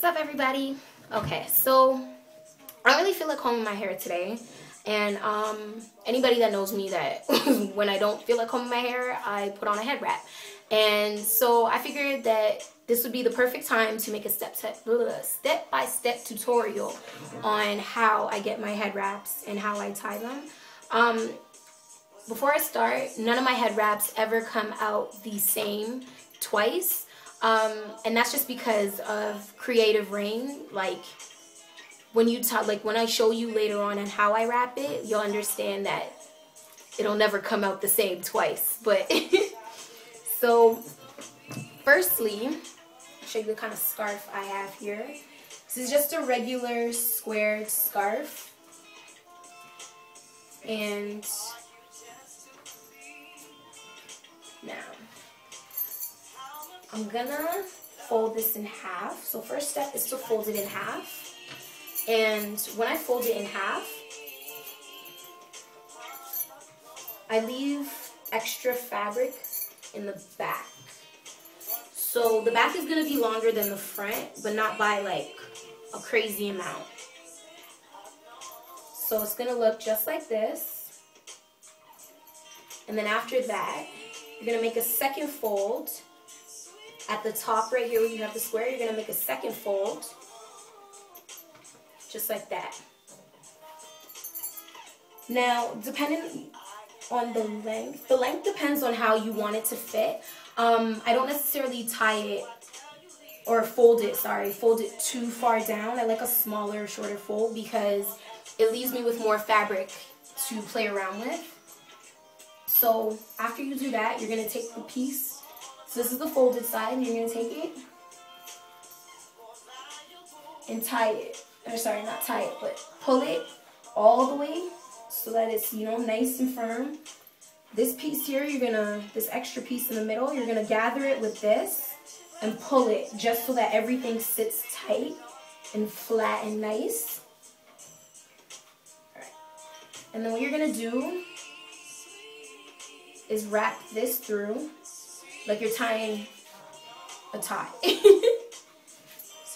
What's up, everybody? Okay, so I don't really feel like combing my hair today, and anybody that knows me that when I don't feel like combing my hair, I put on a head wrap. And so I figured that this would be the perfect time to make a step-by-step tutorial on how I get my head wraps and how I tie them. Before I start, none of my head wraps ever come out the same twice. And that's just because of creative reign. Like when I show you later on how I wrap it, you'll understand that it'll never come out the same twice. But so firstly, I'll show you the kind of scarf I have here. This is just a regular squared scarf, and now I'm gonna fold this in half. So first step is to fold it in half. And when I fold it in half, I leave extra fabric in the back. So the back is gonna be longer than the front, but not by like a crazy amount. So it's gonna look just like this. And then after that, you're gonna make a second fold. At the top right here where you have the square, you're going to make a second fold, just like that. Now, depending on the length depends on how you want it to fit. I don't necessarily tie it, or fold it too far down. I like a smaller, shorter fold because it leaves me with more fabric to play around with. So after you do that, you're going to take the piece. So this is the folded side, and you're going to take it and tie it. Or sorry, not tie it, but pull it all the way so that it's, nice and firm. This piece here, this extra piece in the middle, you're going to gather it with this and pull it just so that everything sits tight and flat and nice. All right. And then what you're going to do is wrap this through like you're tying a tie. So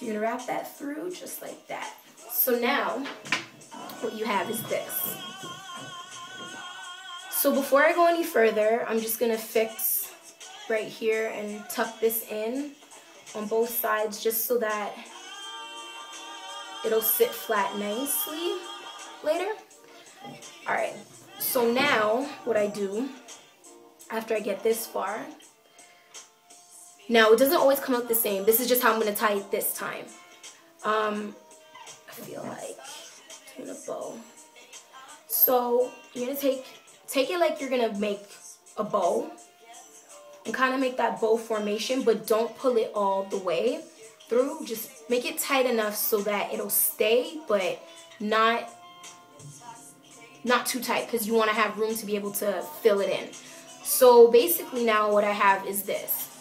you're going to wrap that through just like that. So now, what you have is this. So before I go any further, I'm just going to fix right here and tuck this in on both sides just so that it'll sit flat nicely later. Alright, so now what I do, after I get this far, now, it doesn't always come out the same. This is just how I'm going to tie it this time. I feel like doing a bow. So, you're going to take it like you're going to make a bow. And kind of make that bow formation, but don't pull it all the way through. Just make it tight enough so that it'll stay, but not too tight, because you want to have room to be able to fill it in. So, basically now what I have is this.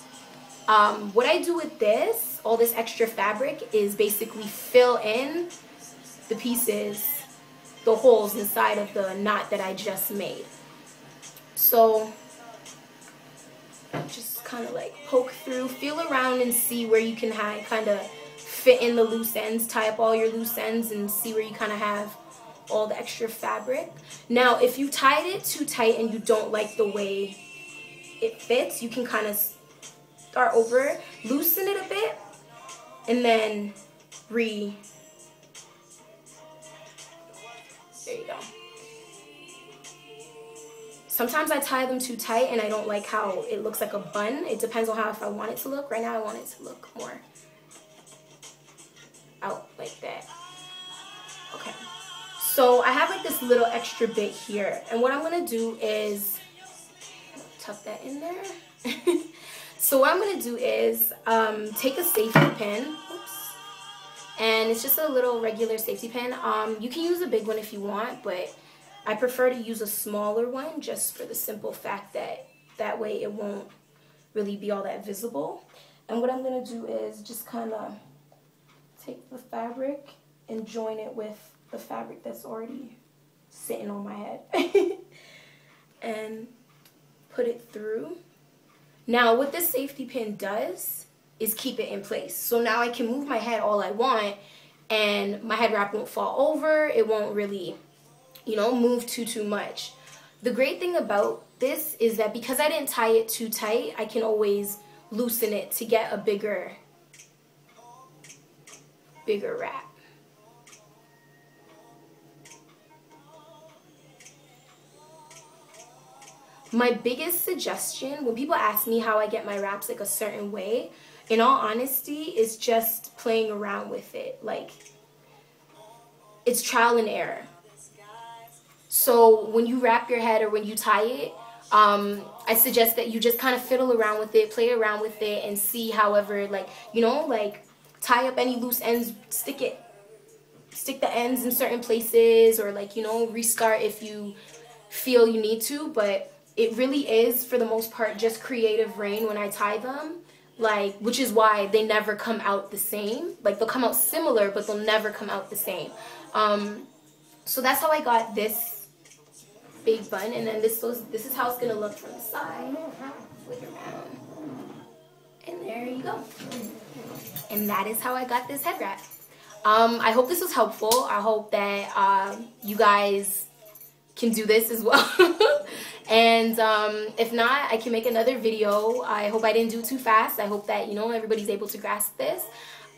What I do with this, all this extra fabric, is basically fill in the pieces, the holes inside of the knot that I just made. So just kind of like poke through, feel around and see where you can kind of fit in the loose ends, tie up all your loose ends and see where you kind of have all the extra fabric. Now, if you tied it too tight and you don't like the way it fits, you can kind of start over, loosen it a bit, and then there you go. Sometimes I tie them too tight and I don't like how it looks like a bun. It depends on if I want it to look. Right now I want it to look more out like that. Okay. So I have like this little extra bit here, and what I'm going to do is tuck that in there. So what I'm going to do is take a safety pin, and it's just a little regular safety pin. You can use a big one if you want, but I prefer to use a smaller one just for the simple fact that way it won't really be all that visible. And what I'm going to do is just kind of take the fabric and join it with the fabric that's already sitting on my head and put it through. Now, what this safety pin does is keep it in place. So now I can move my head all I want, and my head wrap won't fall over. It won't really, you know, move too much. The great thing about this is that because I didn't tie it too tight, I can always loosen it to get a bigger wrap. My biggest suggestion when people ask me how I get my wraps like a certain way, in all honesty, is just playing around with it. Like, it's trial and error. So when you wrap your head or when you tie it, I suggest that you just kind of fiddle around with it, play around with it, and see however, like, you know, like tie up any loose ends, stick the ends in certain places, or like, you know, restart if you feel you need to. But it really is, for the most part, just creative rain when I tie them, like, which is why they never come out the same. Like, they'll come out similar, but they'll never come out the same. So that's how I got this big bun, and then this is how it's gonna look from the side. Flip around, and there you go. And that is how I got this head wrap. I hope this was helpful. I hope that you guys can do this as well. And if not, I can make another video. I hope I didn't do too fast. I hope that, you know, everybody's able to grasp this.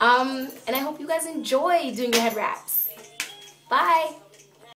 And I hope you guys enjoy doing your head wraps. Bye.